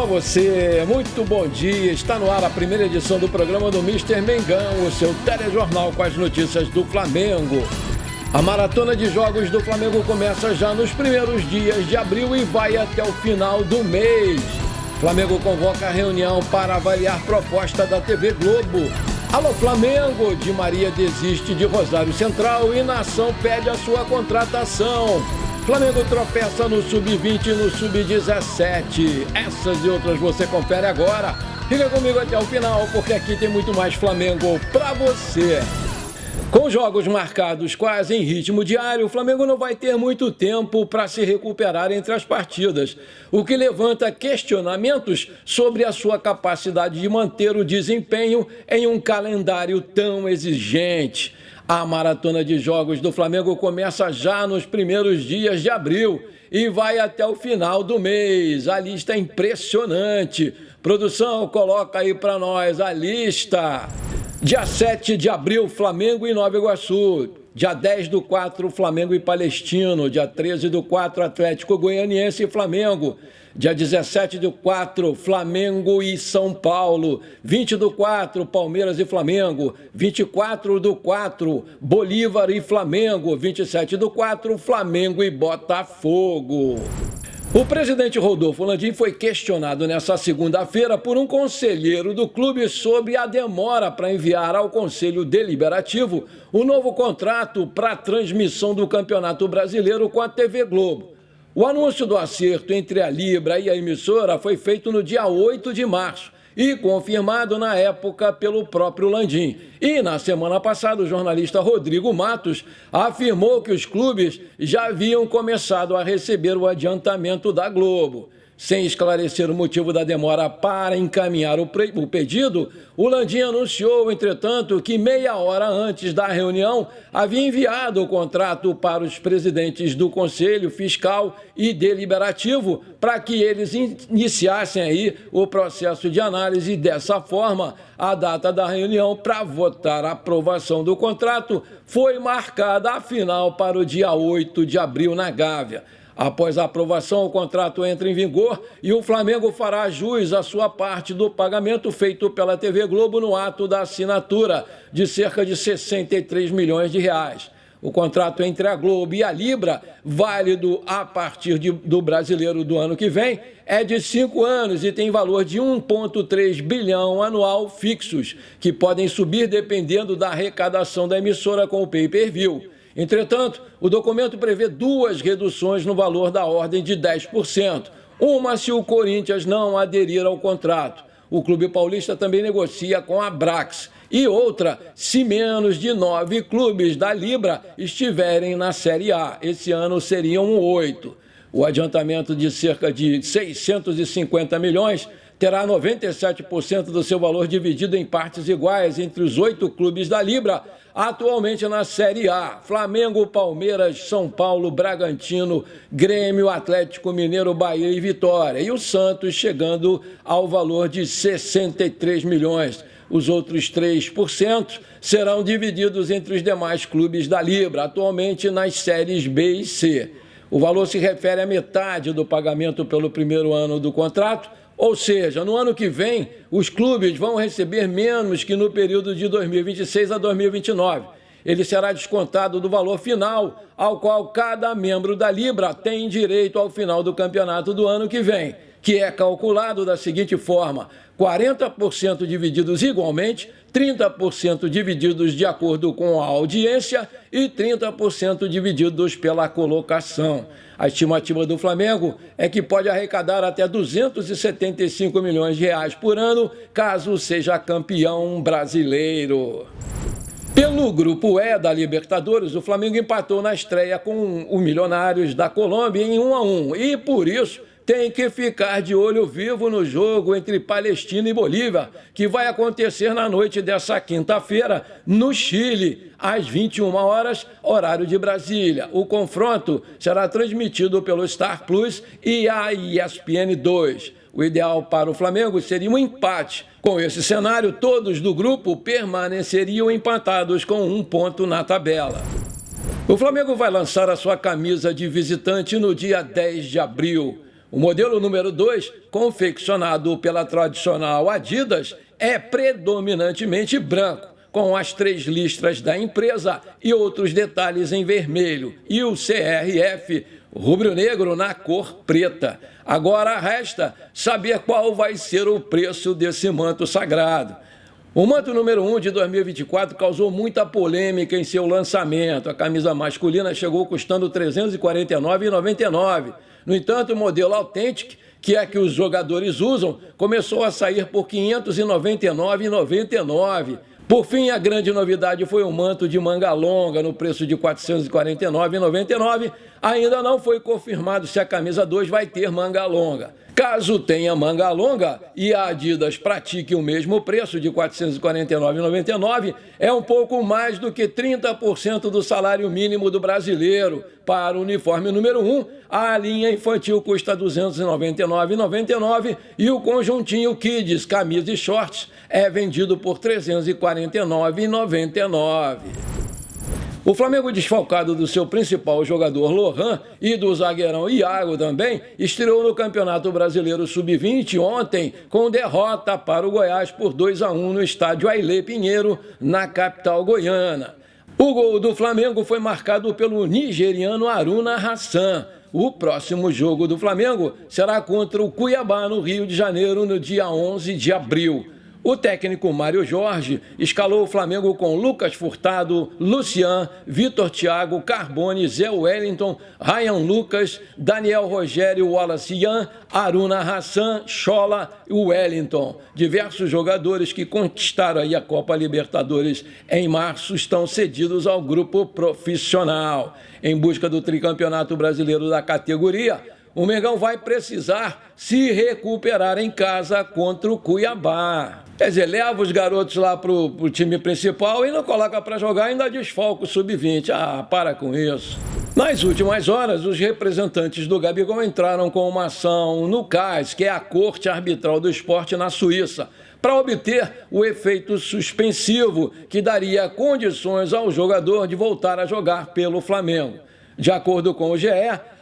você, muito bom dia. Está no ar a primeira edição do programa do Mister Mengão, o seu telejornal com as notícias do Flamengo. A maratona de jogos do Flamengo começa já nos primeiros dias de abril e vai até o final do mês. Flamengo convoca a reunião para avaliar proposta da TV Globo. Alô Flamengo, Di Maria desiste de Rosário Central e Nação pede a sua contratação. Flamengo tropeça no Sub-20 e no Sub-17. Essas e outras você confere agora. Fica comigo até o final, porque aqui tem muito mais Flamengo pra você. Com jogos marcados quase em ritmo diário, o Flamengo não vai ter muito tempo para se recuperar entre as partidas, o que levanta questionamentos sobre a sua capacidade de manter o desempenho em um calendário tão exigente. A maratona de jogos do Flamengo começa já nos primeiros dias de abril e vai até o final do mês. A lista é impressionante. Produção, coloca aí para nós a lista. Dia 7 de abril, Flamengo e Nova Iguaçu. Dia 10/4, Flamengo e Palestino. Dia 13/4, Atlético Goianiense e Flamengo. Dia 17/4, Flamengo e São Paulo. 20/4, Palmeiras e Flamengo. 24/4, Bolívar e Flamengo. 27/4, Flamengo e Botafogo. O presidente Rodolfo Landim foi questionado nesta segunda-feira por um conselheiro do clube sobre a demora para enviar ao Conselho Deliberativo o novo contrato para a transmissão do Campeonato Brasileiro com a TV Globo. O anúncio do acerto entre a Libra e a emissora foi feito no dia 8 de março e confirmado na época pelo próprio Landim. E na semana passada, o jornalista Rodrigo Matos afirmou que os clubes já haviam começado a receber o adiantamento da Globo. Sem esclarecer o motivo da demora para encaminhar o pedido, o Landim anunciou, entretanto, que meia hora antes da reunião havia enviado o contrato para os presidentes do Conselho Fiscal e Deliberativo para que eles iniciassem aí o processo de análise e, dessa forma, a data da reunião para votar a aprovação do contrato foi marcada, afinal, para o dia 8 de abril na Gávea. Após a aprovação, o contrato entra em vigor e o Flamengo fará jus à sua parte do pagamento feito pela TV Globo no ato da assinatura, de cerca de 63 milhões de reais. O contrato entre a Globo e a Libra, válido a partir do Brasileiro do ano que vem, é de 5 anos e tem valor de 1,3 bilhão anual fixos, que podem subir dependendo da arrecadação da emissora com o pay-per-view. Entretanto, o documento prevê duas reduções no valor da ordem de 10%. Uma se o Corinthians não aderir ao contrato. O clube paulista também negocia com a Brax. E outra, se menos de 9 clubes da Libra estiverem na Série A. Esse ano seriam 8. O adiantamento de cerca de 650 milhões terá 97% do seu valor dividido em partes iguais entre os 8 clubes da Libra, atualmente na Série A: Flamengo, Palmeiras, São Paulo, Bragantino, Grêmio, Atlético Mineiro, Bahia e Vitória. E o Santos chegando ao valor de 63 milhões. Os outros 3% serão divididos entre os demais clubes da Libra, atualmente nas séries B e C. O valor se refere à metade do pagamento pelo primeiro ano do contrato, ou seja, no ano que vem, os clubes vão receber menos que no período de 2026 a 2029. Ele será descontado do valor final, ao qual cada membro da Libra tem direito ao final do campeonato do ano que vem, que é calculado da seguinte forma: 40% divididos igualmente, 30% divididos de acordo com a audiência e 30% divididos pela colocação. A estimativa do Flamengo é que pode arrecadar até 275 milhões de reais por ano, caso seja campeão brasileiro. Pelo Grupo E da Libertadores, o Flamengo empatou na estreia com o Milionários da Colômbia em 1-1 e, por isso, tem que ficar de olho vivo no jogo entre Palestina e Bolívia, que vai acontecer na noite dessa quinta-feira, no Chile, às 21 horas, horário de Brasília. O confronto será transmitido pelo Star Plus e a ESPN2. O ideal para o Flamengo seria um empate. Com esse cenário, todos do grupo permaneceriam empatados com 1 ponto na tabela. O Flamengo vai lançar a sua camisa de visitante no dia 10 de abril. O modelo número 2, confeccionado pela tradicional Adidas, é predominantemente branco, com as 3 listras da empresa e outros detalhes em vermelho, e o CRF rubro-negro na cor preta. Agora resta saber qual vai ser o preço desse manto sagrado. O manto número 1 de 2024 causou muita polêmica em seu lançamento. A camisa masculina chegou custando R$ 349,99. No entanto, o modelo Authentic, que é que os jogadores usam, começou a sair por R$ 599,99. Por fim, a grande novidade foi o manto de manga longa, no preço de R$ 449,99. Ainda não foi confirmado se a camisa 2 vai ter manga longa. Caso tenha manga longa e a Adidas pratique o mesmo preço de R$ 449,99, é um pouco mais do que 30% do salário mínimo do brasileiro. Para o uniforme número 1, a linha infantil custa R$ 299,99 e o conjuntinho Kids, camisa e shorts, é vendido por R$ 349,99. O Flamengo, desfalcado do seu principal jogador Lohan e do zagueirão Iago também, estreou no Campeonato Brasileiro Sub-20 ontem com derrota para o Goiás por 2-1 no estádio Ailê Pinheiro, na capital goiana. O gol do Flamengo foi marcado pelo nigeriano Haruna Hassan. O próximo jogo do Flamengo será contra o Cuiabá, no Rio de Janeiro, no dia 11 de abril. O técnico Mário Jorge escalou o Flamengo com Lucas Furtado, Lucian, Vitor Thiago, Carbone, Zé Wellington, Ryan Lucas, Daniel Rogério, Wallace Ian, Haruna Hassan, Chola e Wellington. Diversos jogadores que conquistaram aí a Copa Libertadores em março estão cedidos ao grupo profissional. Em busca do tricampeonato brasileiro da categoria, o Mengão vai precisar se recuperar em casa contra o Cuiabá. Quer dizer, leva os garotos lá pro time principal e não coloca para jogar, ainda desfalca o sub-20. Ah, para com isso. Nas últimas horas, os representantes do Gabigol entraram com uma ação no CAS, que é a Corte Arbitral do Esporte na Suíça, para obter o efeito suspensivo que daria condições ao jogador de voltar a jogar pelo Flamengo. De acordo com o GE,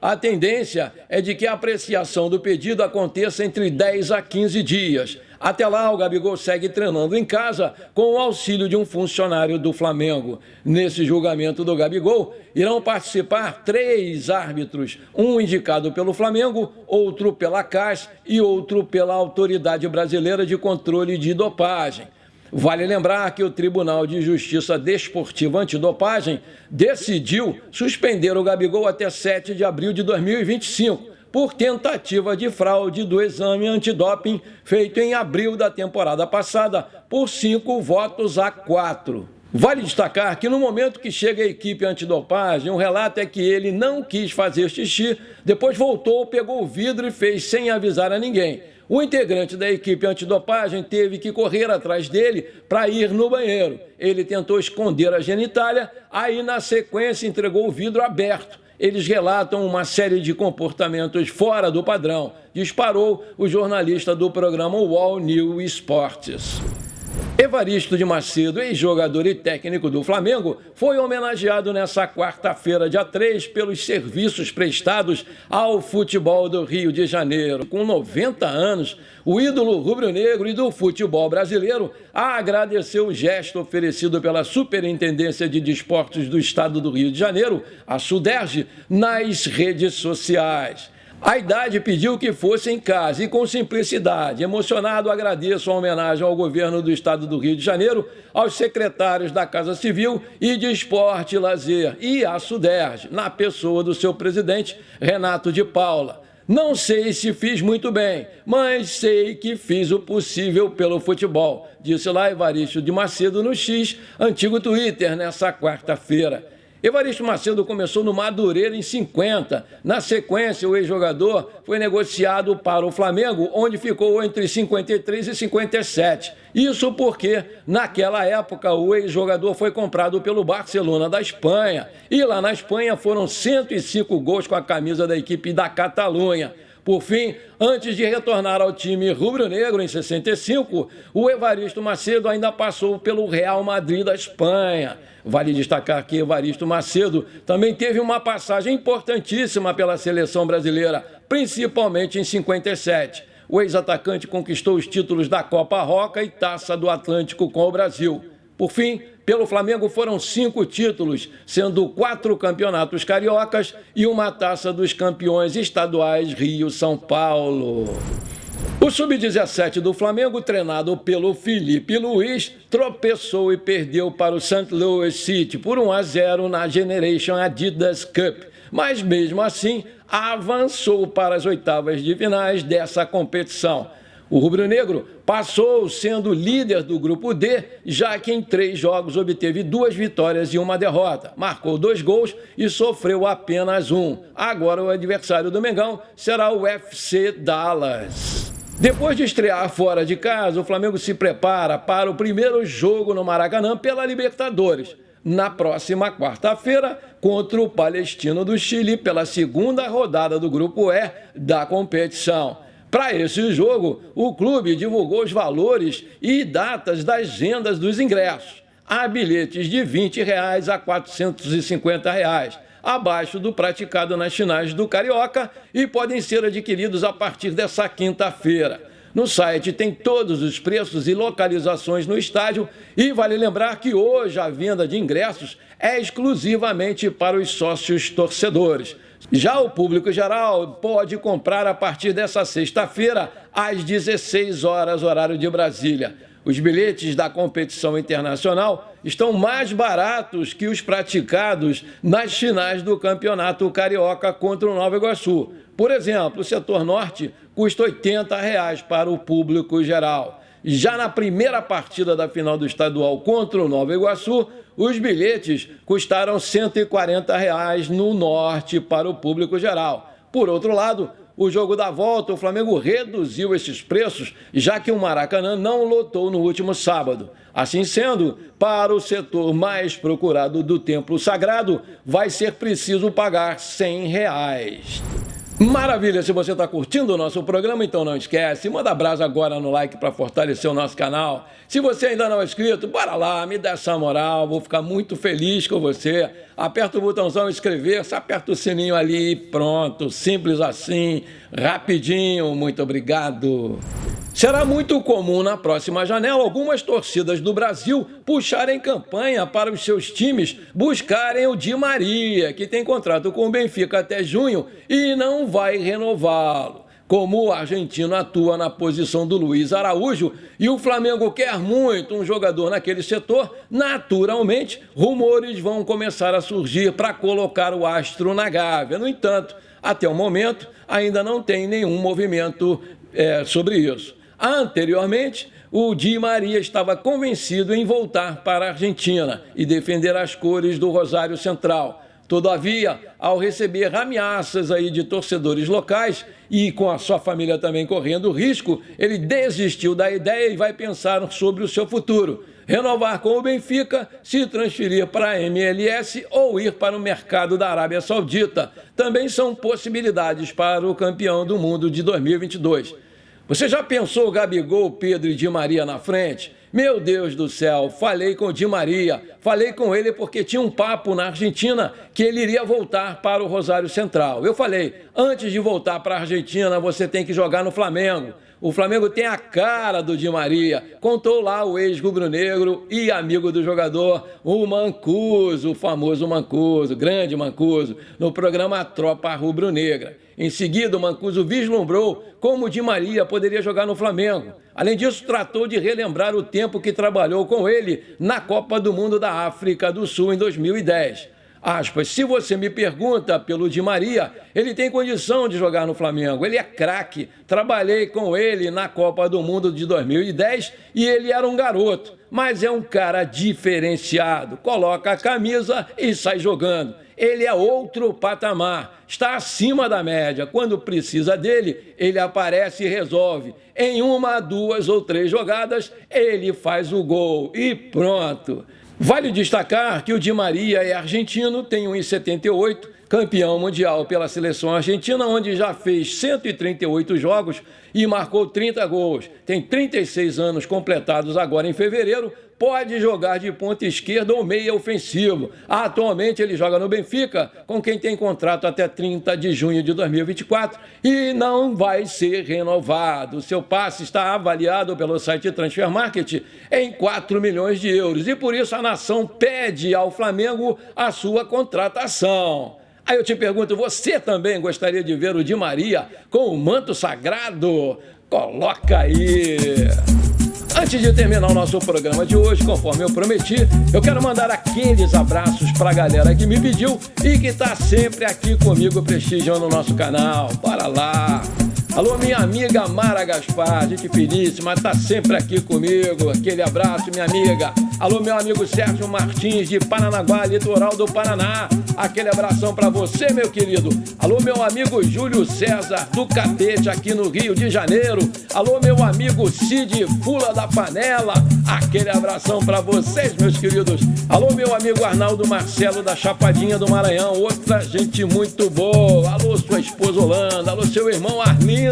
a tendência é de que a apreciação do pedido aconteça entre 10 a 15 dias. Até lá, o Gabigol segue treinando em casa com o auxílio de um funcionário do Flamengo. Nesse julgamento do Gabigol, irão participar 3 árbitros, um indicado pelo Flamengo, outro pela CAS e outro pela Autoridade Brasileira de Controle de Dopagem. Vale lembrar que o Tribunal de Justiça Desportiva Antidopagem decidiu suspender o Gabigol até 7 de abril de 2025 por tentativa de fraude do exame antidoping feito em abril da temporada passada por 5-4. Vale destacar que no momento que chega a equipe antidopagem, o relato é que ele não quis fazer xixi, depois voltou, pegou o vidro e fez sem avisar a ninguém. O integrante da equipe antidopagem teve que correr atrás dele para ir no banheiro. Ele tentou esconder a genitália, aí na sequência entregou o vidro aberto. Eles relatam uma série de comportamentos fora do padrão, disparou o jornalista do programa All New Sports. Evaristo de Macedo, ex-jogador e técnico do Flamengo, foi homenageado nesta quarta-feira, dia 3, pelos serviços prestados ao futebol do Rio de Janeiro. Com 90 anos, o ídolo rubro-negro e do futebol brasileiro agradeceu o gesto oferecido pela Superintendência de Desportos do Estado do Rio de Janeiro, a SUDERJ, nas redes sociais. A idade pediu que fosse em casa e com simplicidade. Emocionado, agradeço a homenagem ao governo do estado do Rio de Janeiro, aos secretários da Casa Civil e de Esporte e Lazer e à SUDERJ, na pessoa do seu presidente, Renato de Paula. Não sei se fiz muito bem, mas sei que fiz o possível pelo futebol, disse lá Evaristo de Macedo no X, antigo Twitter, nessa quarta-feira. Evaristo Macedo começou no Madureira em 50. Na sequência, o ex-jogador foi negociado para o Flamengo, onde ficou entre 53 e 57. Isso porque, naquela época, o ex-jogador foi comprado pelo Barcelona da Espanha. E lá na Espanha foram 105 gols com a camisa da equipe da Catalunha. Por fim, antes de retornar ao time rubro-negro em 65, o Evaristo Macedo ainda passou pelo Real Madrid da Espanha. Vale destacar que Evaristo Macedo também teve uma passagem importantíssima pela seleção brasileira, principalmente em 57. O ex-atacante conquistou os títulos da Copa Roca e Taça do Atlântico com o Brasil. Por fim, pelo Flamengo foram 5 títulos, sendo 4 campeonatos cariocas e uma Taça dos Campeões Estaduais Rio-São Paulo. O Sub-17 do Flamengo, treinado pelo Felipe Luiz, tropeçou e perdeu para o St. Louis City por 1-0 na Generation Adidas Cup. Mas mesmo assim, avançou para as oitavas de finais dessa competição. O rubro-negro passou sendo líder do grupo D, já que em 3 jogos obteve 2 vitórias e 1 derrota. Marcou 2 gols e sofreu apenas 1. Agora o adversário do Mengão será o FC Dallas. Depois de estrear fora de casa, o Flamengo se prepara para o primeiro jogo no Maracanã pela Libertadores, na próxima quarta-feira, contra o Palestino do Chile, pela segunda rodada do grupo E da competição. Para esse jogo, o clube divulgou os valores e datas das vendas dos ingressos. Há bilhetes de R$ 20 a R$ 450, abaixo do praticado nas finais do Carioca, e podem ser adquiridos a partir dessa quinta-feira. No site tem todos os preços e localizações no estádio, e vale lembrar que hoje a venda de ingressos é exclusivamente para os sócios torcedores. Já o público geral pode comprar a partir dessa sexta-feira, às 16 horas, horário de Brasília. Os bilhetes da competição internacional estão mais baratos que os praticados nas finais do Campeonato Carioca contra o Nova Iguaçu. Por exemplo, o setor norte custa R$ 80 para o público geral. Já na primeira partida da final do estadual contra o Nova Iguaçu, os bilhetes custaram R$ 140 no norte para o público geral. Por outro lado, o jogo da volta, o Flamengo reduziu esses preços, já que o Maracanã não lotou no último sábado. Assim sendo, para o setor mais procurado do Templo Sagrado, vai ser preciso pagar R$ 100. Maravilha! Se você está curtindo o nosso programa, então não esquece, manda brasa agora no like para fortalecer o nosso canal. Se você ainda não é inscrito, bora lá, me dá essa moral, vou ficar muito feliz com você. Aperta o botãozão inscrever-se, aperta o sininho ali e pronto, simples assim, rapidinho, muito obrigado. Será muito comum na próxima janela algumas torcidas do Brasil puxarem campanha para os seus times buscarem o Di Maria, que tem contrato com o Benfica até junho e não vai renová-lo. Como o argentino atua na posição do Luiz Araújo e o Flamengo quer muito um jogador naquele setor, naturalmente rumores vão começar a surgir para colocar o astro na gávea. No entanto, até o momento ainda não tem nenhum movimento sobre isso. Anteriormente, o Di Maria estava convencido em voltar para a Argentina e defender as cores do Rosário Central. Todavia, ao receber ameaças de torcedores locais e com a sua família também correndo risco, ele desistiu da ideia e vai pensar sobre o seu futuro. Renovar com o Benfica, se transferir para a MLS ou ir para o mercado da Arábia Saudita. Também são possibilidades para o campeão do mundo de 2022. Você já pensou Gabigol, Pedro e Di Maria na frente? Meu Deus do céu, falei com o Di Maria, falei com ele porque tinha um papo na Argentina que ele iria voltar para o Rosário Central. Eu falei, antes de voltar para a Argentina, você tem que jogar no Flamengo. O Flamengo tem a cara do Di Maria, contou lá o ex-rubro-negro e amigo do jogador, o Mancuso, o famoso Mancuso, grande Mancuso, no programa Tropa Rubro-Negra. Em seguida, o Mancuso vislumbrou como o Di Maria poderia jogar no Flamengo. Além disso, tratou de relembrar o tempo que trabalhou com ele na Copa do Mundo da África do Sul em 2010. Aspas, se você me pergunta pelo Di Maria, ele tem condição de jogar no Flamengo, ele é craque, trabalhei com ele na Copa do Mundo de 2010 e ele era um garoto, mas é um cara diferenciado, coloca a camisa e sai jogando. Ele é outro patamar, está acima da média, quando precisa dele, ele aparece e resolve. Em 1, 2 ou 3 jogadas, ele faz o gol e pronto. Vale destacar que o Di Maria é argentino, tem 1,78, campeão mundial pela seleção argentina, onde já fez 138 jogos e marcou 30 gols. Tem 36 anos completados agora em fevereiro, pode jogar de ponta esquerda ou meia ofensivo. Atualmente ele joga no Benfica, com quem tem contrato até 30 de junho de 2024 e não vai ser renovado. Seu passe está avaliado pelo site Transfer Market em 4 milhões de euros e por isso a nação pede ao Flamengo a sua contratação. Aí eu te pergunto, você também gostaria de ver o Di Maria com o manto sagrado? Coloca aí! Antes de terminar o nosso programa de hoje, conforme eu prometi, eu quero mandar aqueles abraços para a galera que me pediu e que está sempre aqui comigo prestigiando o nosso canal. Bora lá! Alô, minha amiga Mara Gaspar, gente finíssima, tá sempre aqui comigo. Aquele abraço, minha amiga. Alô, meu amigo Sérgio Martins, de Paranaguá, litoral do Paraná. Aquele abração pra você, meu querido. Alô, meu amigo Júlio César, do Catete, aqui no Rio de Janeiro. Alô, meu amigo Cid Fula da Panela. Aquele abração pra vocês, meus queridos. Alô, meu amigo Arnaldo Marcelo, da Chapadinha do Maranhão. Outra gente muito boa. Alô, sua esposa Holanda. Alô, seu irmão Arlindo.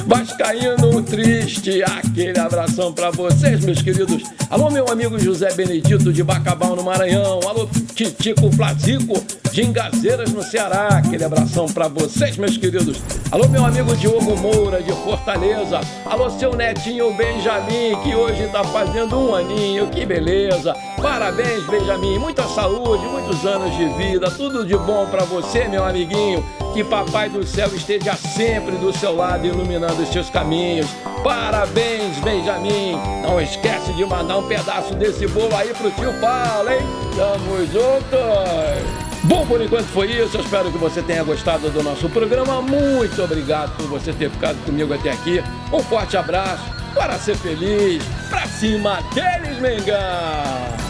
Vascaíno triste, aquele abração pra vocês, meus queridos. Alô, meu amigo José Benedito de Bacabal, no Maranhão. Alô, Titico Flazico de Engazeiras, no Ceará. Aquele abração pra vocês, meus queridos. Alô, meu amigo Diogo Moura de Fortaleza. Alô, seu netinho Benjamin, que hoje tá fazendo 1 aninho. Que beleza. Parabéns, Benjamin. Muita saúde, muitos anos de vida. Tudo de bom pra você, meu amiguinho. Que Papai do Céu esteja sempre do seu lado, iluminando os seus caminhos. Parabéns, Benjamin. Não esquece de mandar um pedaço desse bolo aí pro tio Paulo, hein? Tamo juntos! Bom, por enquanto foi isso. Eu espero que você tenha gostado do nosso programa. Muito obrigado por você ter ficado comigo até aqui. Um forte abraço. Para ser feliz. Pra cima deles, Mengão!